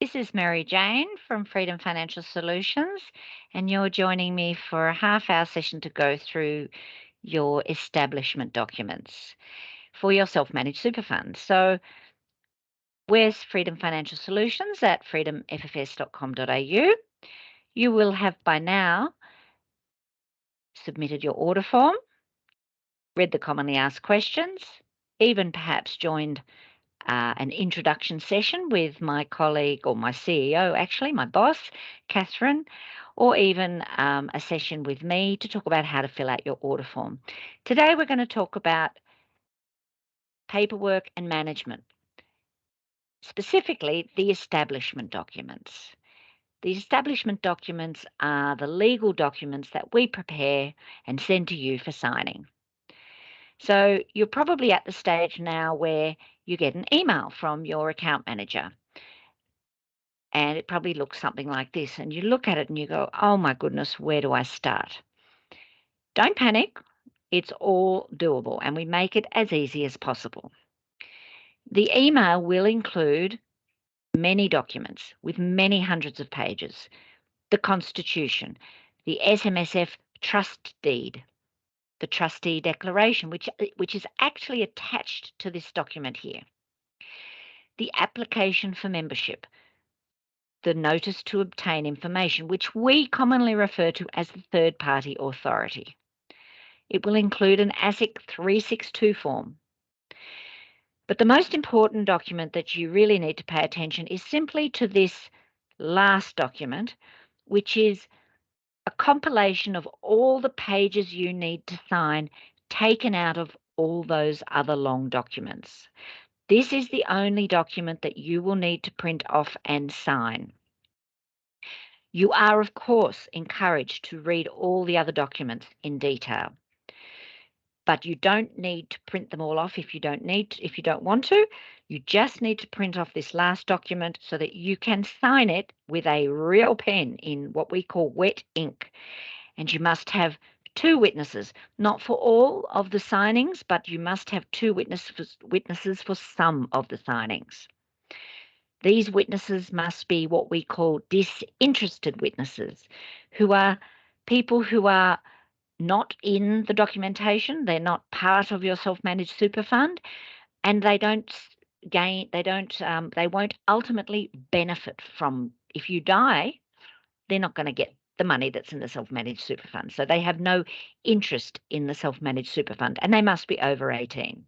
This is Mary Jane from Freedom Financial Solutions, and you're joining me for a half-hour session to go through your establishment documents for your self-managed super fund. So where's Freedom Financial Solutions? At freedomffs.com.au. You will have by now submitted your order form, read the commonly asked questions, even perhaps joined an introduction session with my colleague, or my CEO actually, my boss, Catherine, or even a session with me to talk about how to fill out your order form. Today we're going to talk about paperwork and management, specifically the establishment documents. The establishment documents are the legal documents that we prepare and send to you for signing. So you're probably at the stage now where you get an email from your account manager, and it probably looks something like this. And you look at it and you go, oh my goodness, where do I start? Don't panic. It's all doable, and we make it as easy as possible. The email will include many documents with many hundreds of pages. The Constitution, the SMSF Trust Deed, the Trustee Declaration, which is actually attached to this document here, the application for membership, the notice to obtain information, which we commonly refer to as the third-party authority. It will include an ASIC 362 form. But the most important document that you really need to pay attention is simply to this last document, which is a compilation of all the pages you need to sign, taken out of all those other long documents. This is the only document that you will need to print off and sign. You are, of course, encouraged to read all the other documents in detail, but you don't need to print them all off if you don't want to. You just need to print off this last document so that you can sign it with a real pen in what we call wet ink. And you must have 2 witnesses, not for all of the signings, but you must have 2 witnesses for some of the signings. These witnesses must be what we call disinterested witnesses, who are people who are not in the documentation, they're not part of your self-managed super fund, and they won't ultimately benefit from, if you die, they're not going to get the money that's in the self-managed super fund. So they have no interest in the self-managed super fund, and they must be over 18.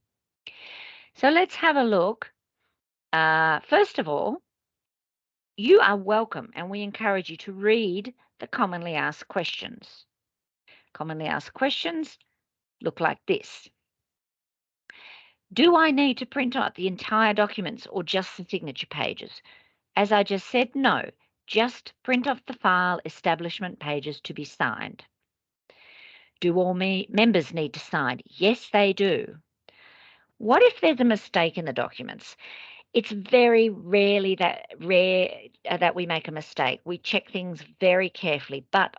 So let's have a look. First of all, you are welcome, and we encourage you to read the commonly asked questions. Commonly asked questions look like this. Do I need to print out the entire documents or just the signature pages? As I just said, no. Just print off the file establishment pages to be signed. Do all members need to sign? Yes, they do. What if there's a mistake in the documents? It's very rare that we make a mistake. We check things very carefully, but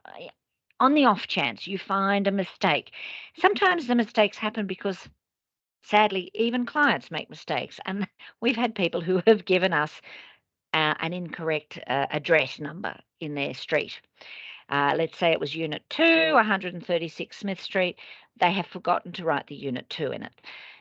on the off chance you find a mistake, sometimes the mistakes happen because, sadly, even clients make mistakes, and we've had people who have given us an incorrect address number in their street. Let's say it was Unit 2, 136 Smith Street. They have forgotten to write the Unit 2 in it.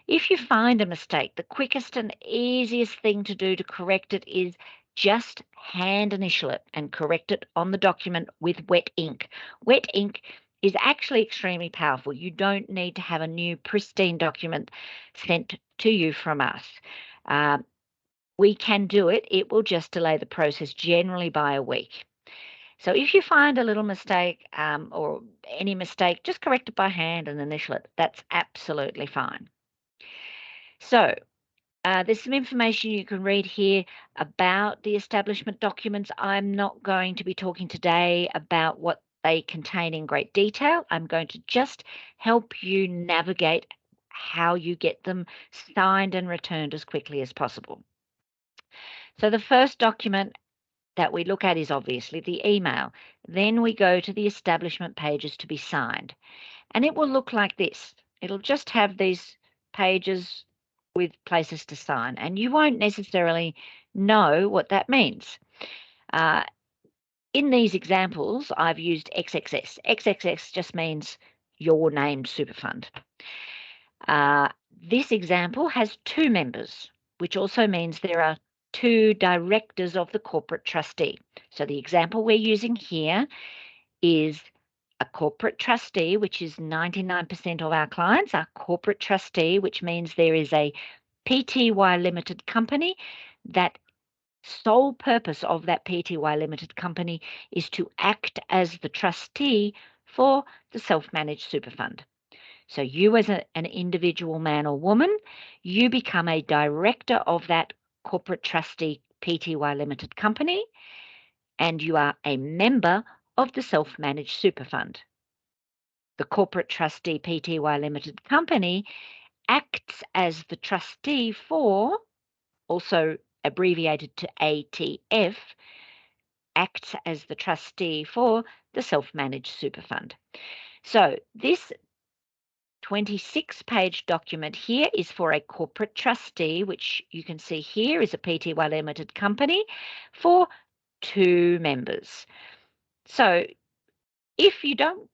If you find a mistake, the quickest and easiest thing to do to correct it is just hand initial it and correct it on the document with wet ink. Wet ink is actually extremely powerful. You don't need to have a new pristine document sent to you from us. We can do it. It will just delay the process generally by a week. So if you find a little mistake or any mistake, just correct it by hand and initial it. That's absolutely fine. So there's some information you can read here about the establishment documents. I'm not going to be talking today about what they contain in great detail. I'm going to just help you navigate how you get them signed and returned as quickly as possible. So the first document that we look at is obviously the email. Then we go to the establishment pages to be signed. And it will look like this. It'll just have these pages with places to sign, and you won't necessarily know what that means. In these examples, I've used XXS. XXS just means your named super fund. This example has 2 members, which also means there are 2 directors of the corporate trustee. So the example we're using here is a corporate trustee, which is 99% of our clients are corporate trustee, which means there is a PTY limited company. That sole purpose of that PTY limited company is to act as the trustee for the self-managed super fund. So you as an individual man or woman, you become a director of that corporate trustee PTY limited company, and you are a member of the self-managed super fund. The corporate trustee PTY limited company acts as the trustee for, also abbreviated to ATF, acts as the trustee for the self-managed super fund. So this 26-page document here is for a corporate trustee, which you can see here is a PTY limited company for 2 members. So if you don't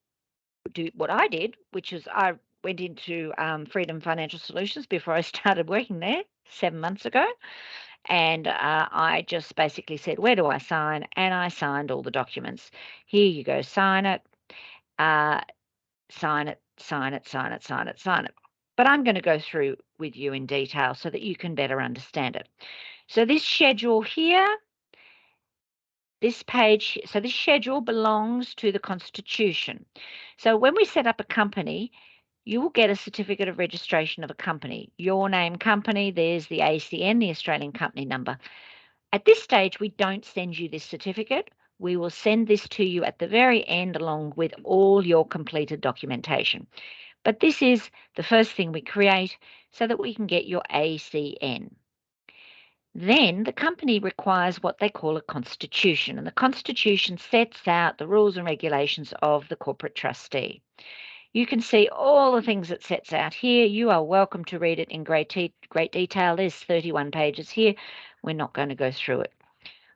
do what I did, which is I went into Freedom Financial Solutions before I started working there 7 months ago, and I just basically said, where do I sign? And I signed all the documents. Here you go, sign it, sign it, sign it, sign it, sign it, sign it. But I'm going to go through with you in detail so that you can better understand it. So this schedule here, this page, so this schedule belongs to the Constitution. So when we set up a company, you will get a certificate of registration of a company. Your name company, there's the ACN, the Australian company number. At this stage, we don't send you this certificate. We will send this to you at the very end along with all your completed documentation. But this is the first thing we create so that we can get your ACN. Then the company requires what they call a constitution, and the constitution sets out the rules and regulations of the corporate trustee. You can see all the things it sets out here. You are welcome to read it in great detail. There's 31 pages here. We're not going to go through it.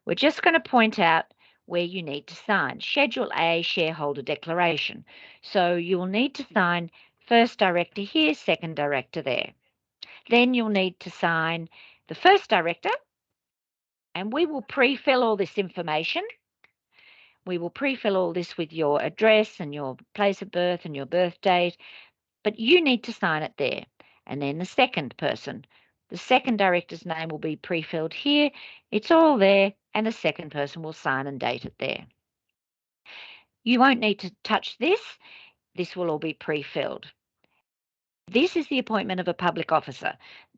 We're just going to point out where you need to sign. Schedule A, shareholder declaration. So you will need to sign first director here, second director there. Then you'll need to sign the first director, and we will pre-fill all this information. We will pre-fill all this with your address and your place of birth and your birth date, but you need to sign it there. And then the second person, the second director's name will be pre-filled here. It's all there, and the second person will sign and date it there. You won't need to touch this. This will all be pre-filled. This is the appointment of a public officer.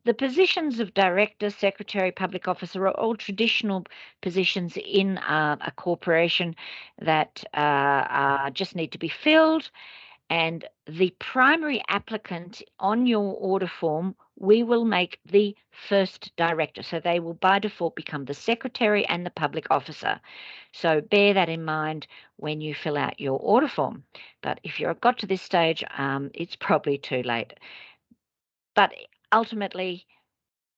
The positions of director, secretary, public officer are all traditional positions in a corporation that just need to be filled. And the primary applicant on your order form, we will make the first director. So they will by default become the secretary and the public officer. So bear that in mind when you fill out your order form. But if you've got to this stage, it's probably too late. But ultimately,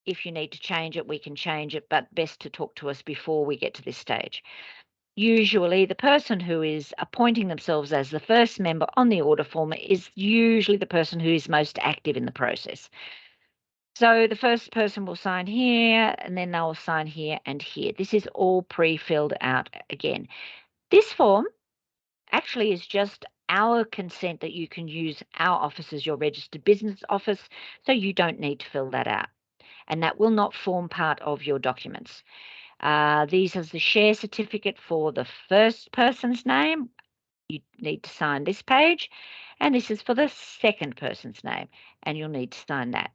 if you need to change it, we can change it, but best to talk to us before we get to this stage. Usually the person who is appointing themselves as the first member on the order form is usually the person who is most active in the process. So the first person will sign here, and then they'll sign here and here. This is all pre-filled out again. This form actually is just our consent that you can use our office as your registered business office, so you don't need to fill that out. And that will not form part of your documents. These are the share certificate for the first person's name. You need to sign this page. And this is for the second person's name, and you'll need to sign that.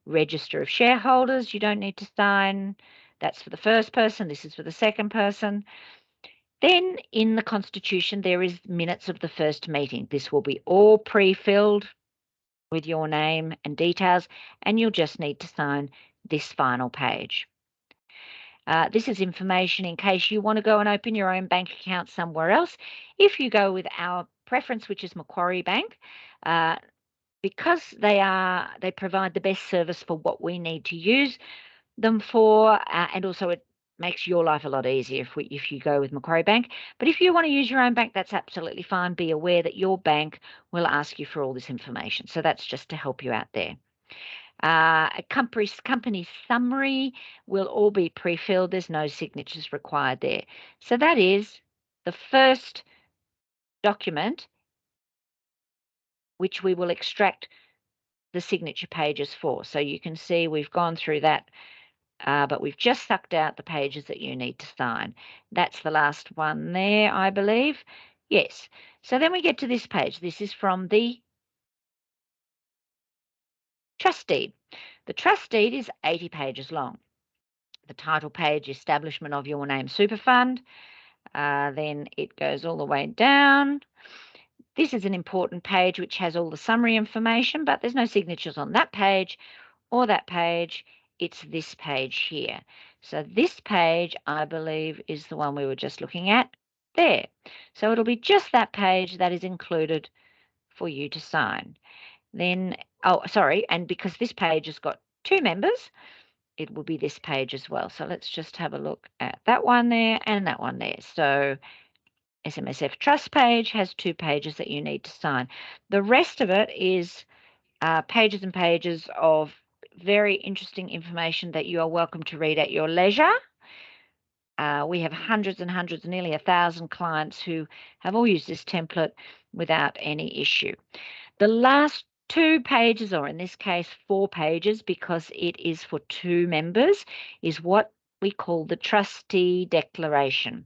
Register of shareholders, you don't need to sign. That's for the first person. This is for the second person. Then in the Constitution, there is minutes of the first meeting. This will be all pre-filled with your name and details, and you'll just need to sign this final page. This is information in case you want to go and open your own bank account somewhere else. If you go with our preference, which is Macquarie Bank, because they provide the best service for what we need to use them for, and also makes your life a lot easier if you go with Macquarie Bank. But if you want to use your own bank, that's absolutely fine. Be aware that your bank will ask you for all this information. So that's just to help you out there. A company summary will all be pre-filled. There's no signatures required there. So that is the first document which we will extract the signature pages for. So you can see we've gone through that, but we've just sucked out the pages that you need to sign. That's the last one there, I believe. Yes. So then we get to this page. This is from the trust deed. The trust deed is 80 pages long. The title page, establishment of your name super fund. Then it goes all the way down. This is an important page which has all the summary information, but there's no signatures on that page or that page. It's this page here. So this page, I believe, is the one we were just looking at there. So it'll be just that page that is included for you to sign. Then, oh, sorry, and because this page has got 2 members, it will be this page as well. So let's just have a look at that one there and that one there. So SMSF Trust page has 2 pages that you need to sign. The rest of it is pages and pages of very interesting information that you are welcome to read at your leisure. We have hundreds and hundreds, nearly 1,000 clients who have all used this template without any issue. The last 2 pages, or in this case 4 pages, because it is for 2 members, is what we call the trustee declaration.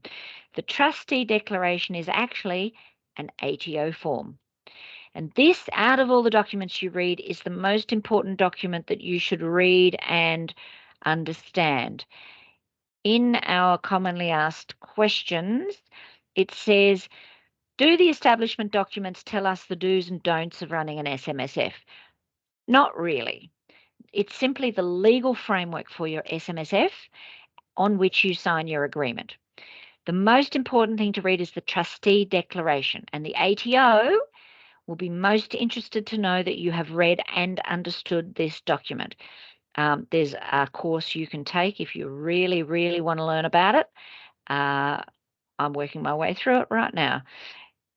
The trustee declaration is actually an ATO form. And this, out of all the documents you read, is the most important document that you should read and understand. In our commonly asked questions, it says, do the establishment documents tell us the do's and don'ts of running an SMSF? Not really. It's simply the legal framework for your SMSF on which you sign your agreement. The most important thing to read is the trustee declaration, and the ATO will be most interested to know that you have read and understood this document. There's a course you can take if you really, really want to learn about it. I'm working my way through it right now.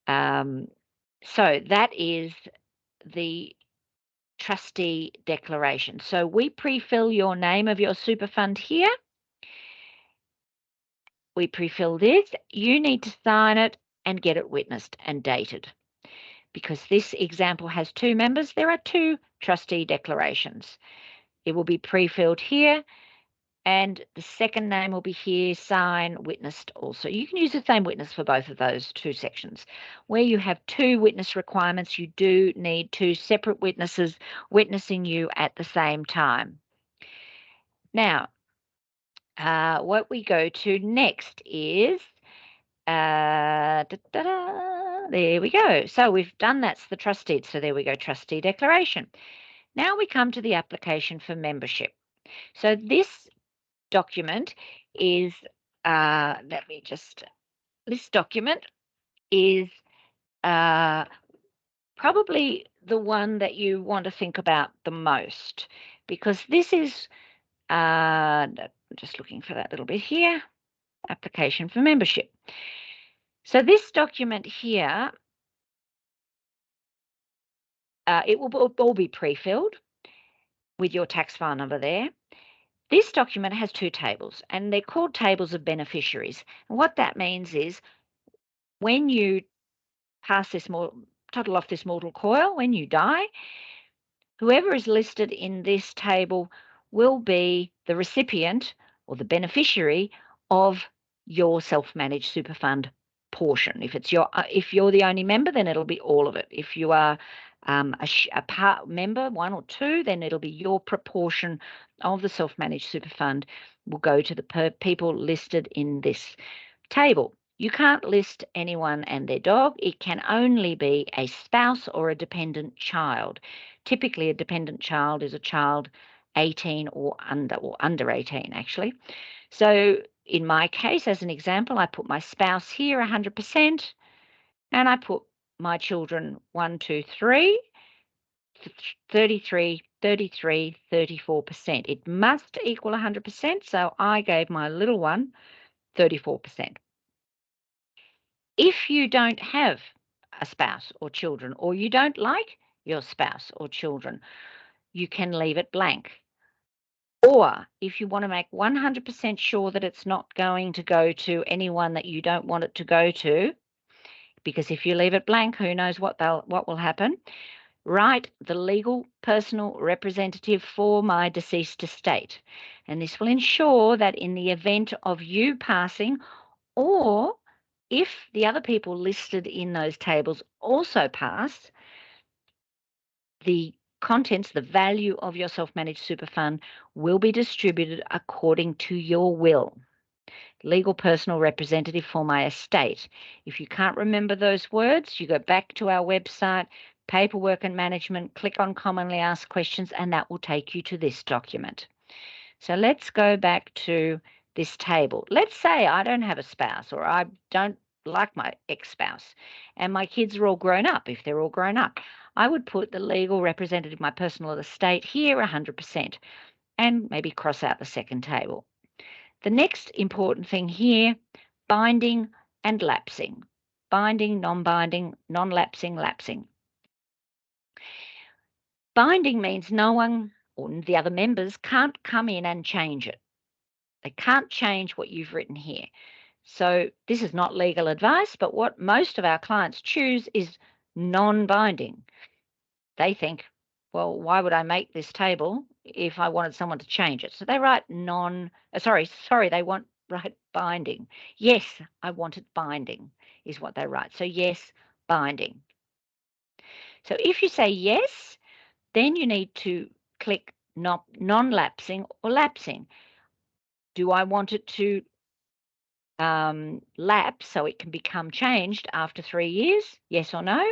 So that is the trustee declaration. So we pre-fill your name of your super fund here. We pre-fill this. You need to sign it and get it witnessed and dated. Because this example has 2 members, there are 2 trustee declarations. It will be pre-filled here, and the second name will be here, sign, witnessed also. You can use the same witness for both of those 2 sections. Where you have 2 witness requirements, you do need 2 separate witnesses witnessing you at the same time. Now, what we go to next is, there we go. So we've done, that's the trustee. So there we go, trustee declaration. Now we come to the application for membership. So this document is, this document is probably the one that you want to think about the most, because this is, just looking for that little bit here, application for membership. So this document here, it will all be pre-filled with your tax file number there. This document has 2 tables, and they're called tables of beneficiaries. And what that means is when you pass this total off this mortal coil, when you die, whoever is listed in this table will be the recipient or the beneficiary of your self-managed super fund portion. If you're the only member, then it'll be all of it. If you are a part member, 1 or 2, then it'll be your proportion of the self-managed super fund will go to the people listed in this table. You can't list anyone and their dog. It can only be a spouse or a dependent child. Typically, a dependent child is a child 18 or under 18, actually. So in my case, as an example, I put my spouse here 100%, and I put my children 1, 2, 3, 33% 33, 34%. It must equal 100%, so I gave my little one 34%. If you don't have a spouse or children, or you don't like your spouse or children, you can leave it blank. Or if you want to make 100% sure that it's not going to go to anyone that you don't want it to go to, because if you leave it blank, who knows what will happen, write the legal personal representative for my deceased estate. And this will ensure that in the event of you passing, or if the other people listed in those tables also pass, the contents, the value of your self-managed super fund will be distributed according to your will. Legal personal representative for my estate. If you can't remember those words, you go back to our website, paperwork and management, click on commonly asked questions, and that will take you to this document. So let's go back to this table. Let's say I don't have a spouse, or I don't like my ex-spouse, and my kids are all grown up. If they're all grown up, I would put the legal representative, my personal estate, here 100%, and maybe cross out the second table. The next important thing here, binding and lapsing. Binding, non-binding, non-lapsing, lapsing. Binding means no one or the other members can't come in and change it. They can't change what you've written here. So this is not legal advice, but what most of our clients choose is non-binding. They think, well, why would I make this table if I wanted someone to change it? So they write they write binding. Yes, I want it binding is what they write. So yes, binding. So if you say yes, then you need to click non-lapsing or lapsing. Do I want it to lapse so it can become changed after 3 years? Yes or no?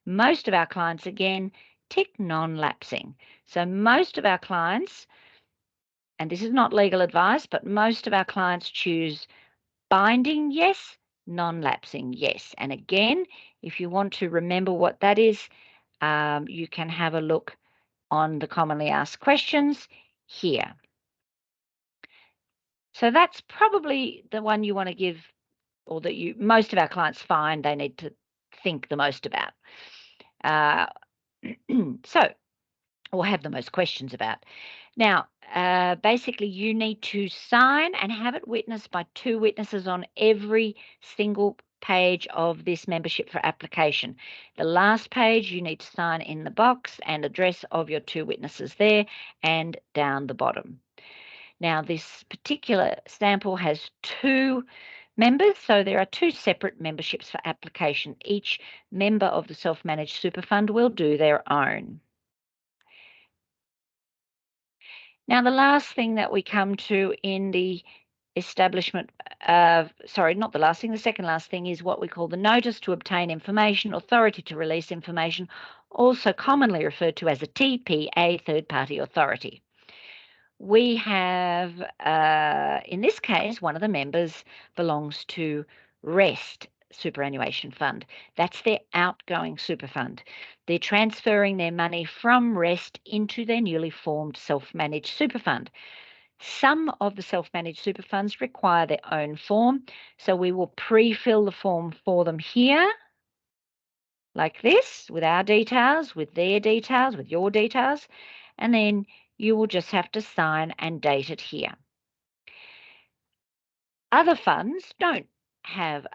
Most of our clients, again, tick non-lapsing. So most of our clients, and this is not legal advice, but most of our clients choose binding yes, non-lapsing yes. And again, if you want to remember what that is, you can have a look on the commonly asked questions here. So that's probably the one you want to give, or that most of our clients find they need to think the most about. Or have the most questions about. Now, basically, you need to sign and have it witnessed by 2 witnesses on every single page of this membership for application. The last page, you need to sign in the box and address of your 2 witnesses there and down the bottom. Now, this particular sample has 2 members, so there are 2 separate memberships for application. Each member of the self-managed super fund will do their own. Now, the last thing that we come to in the establishment not the last thing, the second last thing is what we call the notice to obtain information, authority to release information, also commonly referred to as a TPA, third party authority. We have, in this case, one of the members belongs to REST Superannuation Fund. That's their outgoing super fund. They're transferring their money from REST into their newly formed self-managed super fund. Some of the self-managed super funds require their own form, so we will pre-fill the form for them here, like this, with our details, with their details, with your details, and then you will just have to sign and date it here. Other funds don't have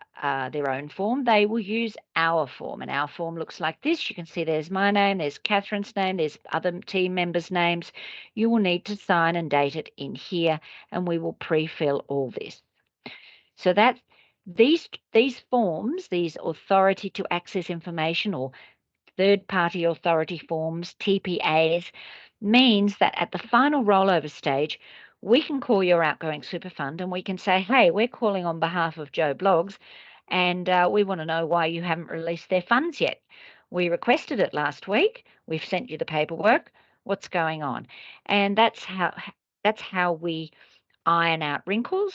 their own form. They will use our form, and our form looks like this. You can see there's my name, there's Catherine's name, there's other team members' names. You will need to sign and date it in here, and we will pre-fill all this. So that these forms, these authority to access information or third-party authority forms, TPAs, means that at the final rollover stage, we can call your outgoing super fund and we can say, hey, we're calling on behalf of Joe Blogs, and we want to know why you haven't released their funds yet. We requested it last week. We've sent you the paperwork. What's going on? And that's how we iron out wrinkles.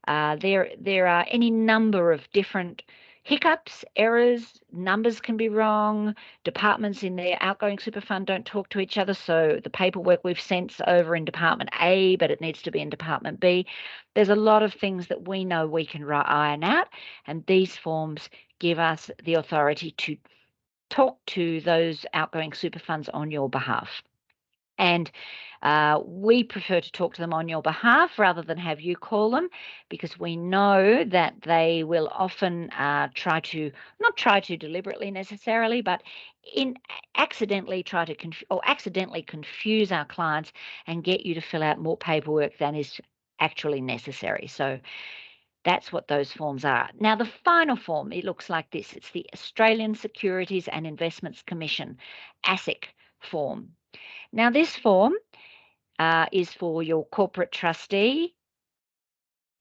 There are any number of different hiccups, errors, numbers can be wrong, departments in their outgoing super fund don't talk to each other, so the paperwork we've sent's over in Department A, but it needs to be in Department B. There's a lot of things that we know we can iron out, and these forms give us the authority to talk to those outgoing super funds on your behalf. And we prefer to talk to them on your behalf rather than have you call them, because we know that they will often not try to deliberately necessarily, but accidentally try to accidentally confuse our clients and get you to fill out more paperwork than is actually necessary. So that's what those forms are. Now, the final form, it looks like this. It's the Australian Securities and Investments Commission, ASIC form. Now, this form is for your corporate trustee,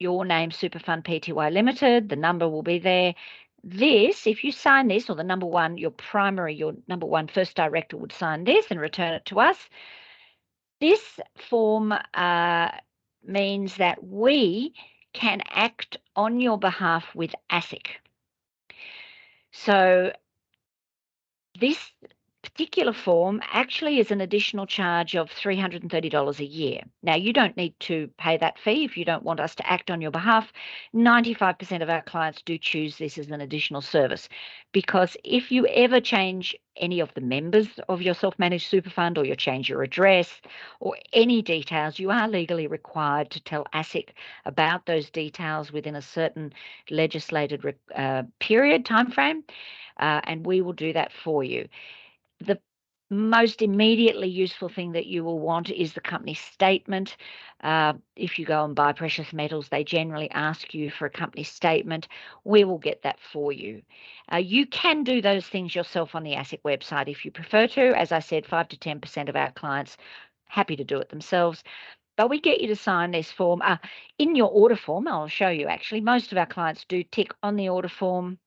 your name Super Fund Pty Limited, the number will be there. This, if you sign this, or the number one, your number one first director would sign this and return it to us. This form means that we can act on your behalf with ASIC. So this particular form actually is an additional charge of $330 a year. Now, you don't need to pay that fee if you don't want us to act on your behalf. 95% of our clients do choose this as an additional service, because if you ever change any of the members of your self-managed super fund, or you change your address or any details, you are legally required to tell ASIC about those details within a certain legislated period, timeframe, and we will do that for you. The most immediately useful thing that you will want is the company statement. If you go and buy precious metals, they generally ask you for a company statement. We will get that for you. You can do those things yourself on the ASIC website if you prefer to. As I said, 5 to 10% of our clients happy to do it themselves. But we get you to sign this form. In your order form, I'll show you actually, most of our clients do tick on the order form.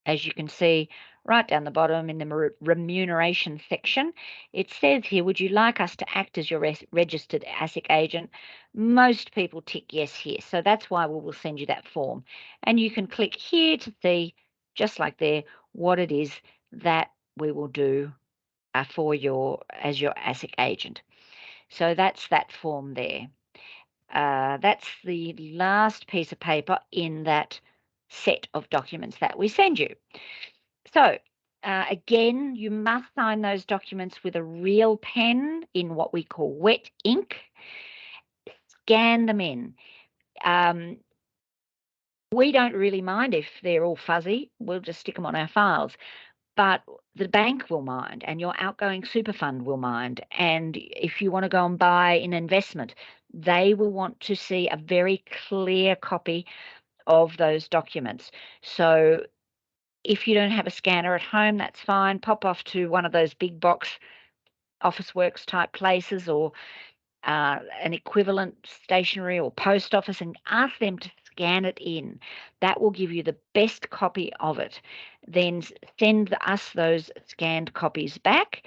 As you can see, right down the bottom in the remuneration section, it says here, would you like us to act as your registered ASIC agent? Most people tick yes here. So that's why we will send you that form. And you can click here to see, just like there, what it is that we will do as your ASIC agent. So that's that form there. That's the last piece of paper in that set of documents that we send you. So again, you must sign those documents with a real pen in what we call wet ink. Scan them in. We don't really mind if they're all fuzzy. We'll just stick them on our files. But the bank will mind, and your outgoing super fund will mind. And if you want to go and buy an investment, they will want to see a very clear copy of those documents. So if you don't have a scanner at home, that's fine. Pop off to one of those big box Officeworks type places, or an equivalent stationery or post office, and ask them to scan it in. That will give you the best copy of it. Then send us those scanned copies back.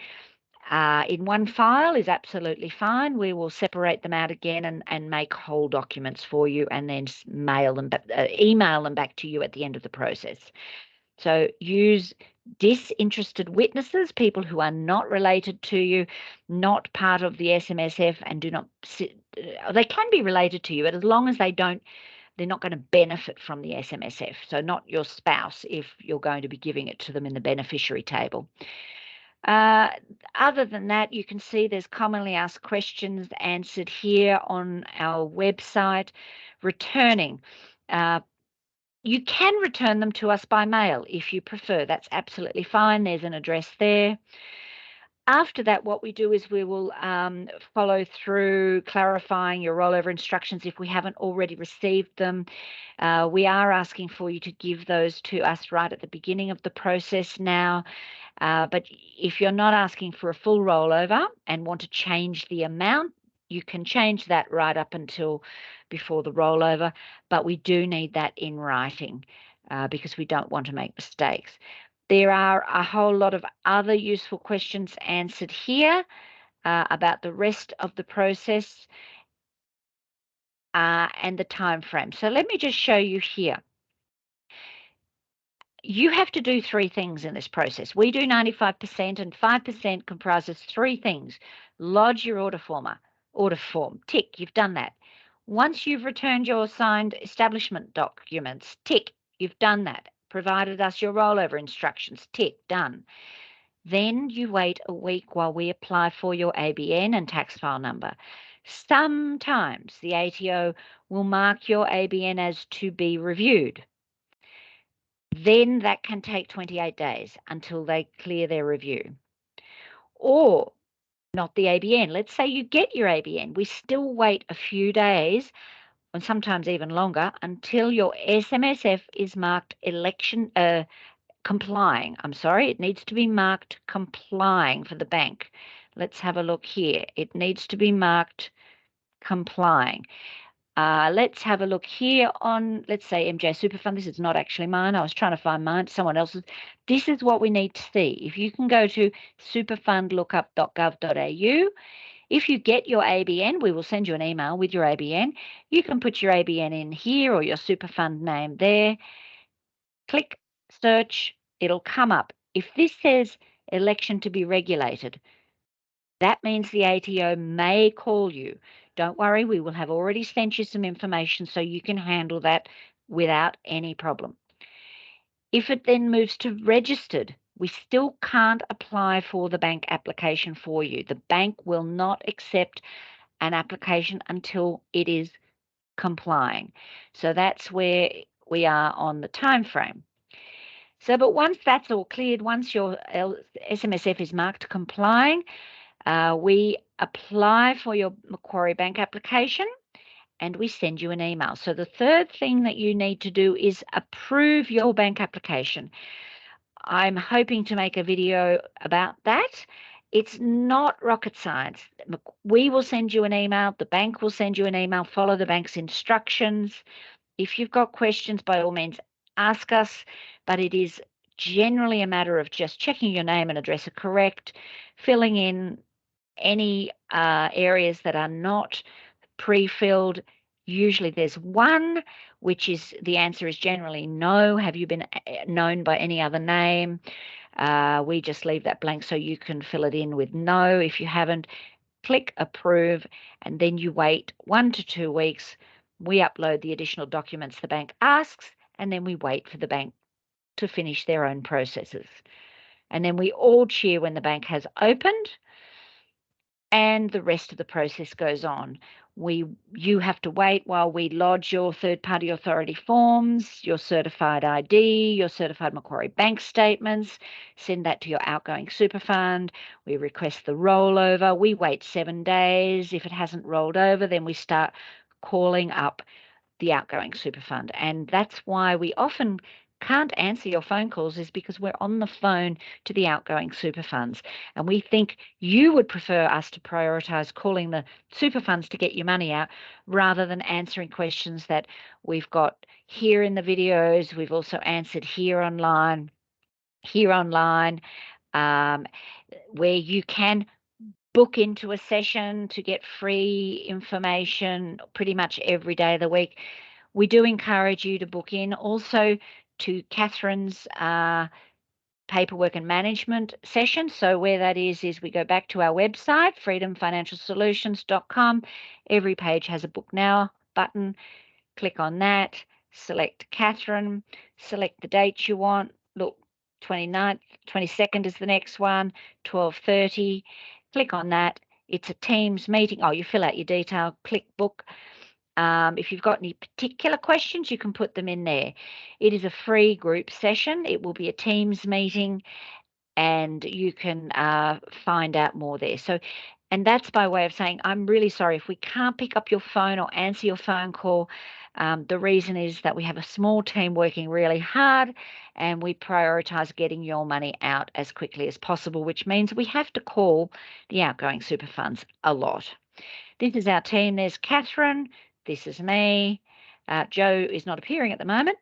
In one file is absolutely fine. We will separate them out again and make whole documents for you, and then email them back to you at the end of the process. So use disinterested witnesses, people who are not related to you, not part of the SMSF, and do not they can be related to you, but as long as they're not going to benefit from the SMSF. So not your spouse if you're going to be giving it to them in the beneficiary table. Other than that, you can see there's commonly asked questions answered here on our website. Returning. You can return them to us by mail if you prefer. That's absolutely fine. There's an address there. After that, what we do is we will follow through clarifying your rollover instructions if we haven't already received them. We are asking for you to give those to us right at the beginning of the process now. But if you're not asking for a full rollover and want to change the amount, you can change that right up until before the rollover, but we do need that in writing because we don't want to make mistakes. There are a whole lot of other useful questions answered here about the rest of the process and the time frame. So let me just show you here. you have to do 3 things in this process. We do 95%, and 5% comprises 3 things. Lodge your order form, tick, you've done that. Once you've returned your signed establishment documents, tick, you've done that. Provided us your rollover instructions, tick, done. Then you wait a week while we apply for your ABN and tax file number. Sometimes the ATO will mark your ABN as to be reviewed. Then that can take 28 days until they clear their review. Or not the ABN. Let's say you get your ABN. We still wait a few days, and sometimes even longer, until your SMSF is marked complying. I'm sorry, it needs to be marked complying for the bank. Let's have a look here. It needs to be marked complying. Let's have a look here on, let's say, MJ Superfund. This is not actually mine. I was trying to find mine, someone else's. This is what we need to see. If you can go to superfundlookup.gov.au, if you get your ABN, we will send you an email with your ABN. You can put your ABN in here or your Superfund name there. Click search. It'll come up. If this says election to be regulated, that means the ATO may call you. Don't worry, we will have already sent you some information so you can handle that without any problem. If it then moves to registered, we still can't apply for the bank application for you. The bank will not accept an application until it is complying. So that's where we are on the time frame. So, but once that's all cleared, once your SMSF is marked complying, we apply for your Macquarie Bank application and we send you an email. So the third thing that you need to do is approve your bank application. I'm hoping to make a video about that. It's not rocket science. We will send you an email. The bank will send you an email. Follow the bank's instructions. If you've got questions, by all means, ask us. But it is generally a matter of just checking your name and address are correct, filling in any areas that are not pre-filled. Usually there's one, which is the answer is generally no. Have you been known by any other name? We just leave that blank so you can fill it in with no. If you haven't, click approve, and then you wait 1 to 2 weeks. We upload the additional documents the bank asks, and then we wait for the bank to finish their own processes. And then we all cheer when the bank has opened, and the rest of the process goes on. You have to wait while we lodge your third-party authority forms, your certified ID, your certified Macquarie bank statements, send that to your outgoing super fund. We request the rollover. We wait 7 days. If it hasn't rolled over, then we start calling up the outgoing super fund. And that's why we often can't answer your phone calls, is because we're on the phone to the outgoing super funds. And we think you would prefer us to prioritize calling the super funds to get your money out rather than answering questions that we've got here in the videos. We've also answered here online, where you can book into a session to get free information pretty much every day of the week. We do encourage you to book in also to Catherine's paperwork and management session. So where that is we go back to our website, freedomfinancialsolutions.com. Every page has a book now button. Click on that, select Catherine, select the date you want. Look, 29th, 22nd is the next one, 12:30. Click on that. It's a Teams meeting. Oh, you fill out your detail, click book. If you've got any particular questions, you can put them in there. It is a free group session. It will be a Teams meeting, and you can find out more there. So, and that's by way of saying, I'm really sorry if we can't pick up your phone or answer your phone call. The reason is that we have a small team working really hard, and we prioritize getting your money out as quickly as possible, which means we have to call the outgoing super funds a lot. This is our team. There's Catherine. This is me. Joe is not appearing at the moment.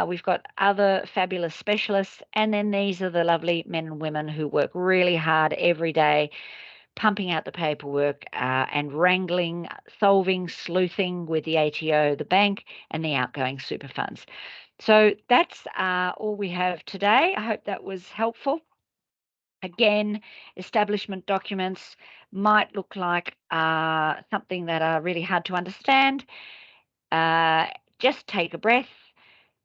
We've got other fabulous specialists. And then these are the lovely men and women who work really hard every day, pumping out the paperwork and wrangling, solving, sleuthing with the ATO, the bank, and the outgoing super funds. So that's all we have today. I hope that was helpful. Again, establishment documents might look like something that are really hard to understand. Just take a breath,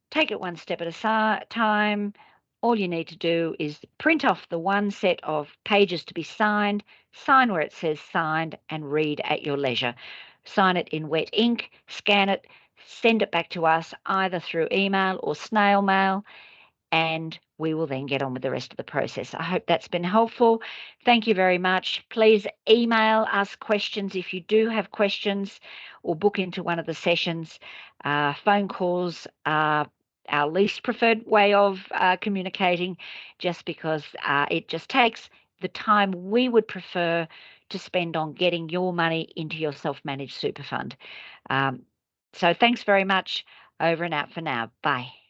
take it one step at a time. All you need to do is print off the one set of pages to be signed, sign where it says signed, and read at your leisure. Sign it in wet ink, scan it, send it back to us either through email or snail mail, and we will then get on with the rest of the process. I hope that's been helpful. Thank you very much. Please email us questions if you do have questions, or book into one of the sessions. Phone calls are our least preferred way of communicating, just because it just takes the time we would prefer to spend on getting your money into your self-managed super fund. So thanks very much. Over and out for now. Bye.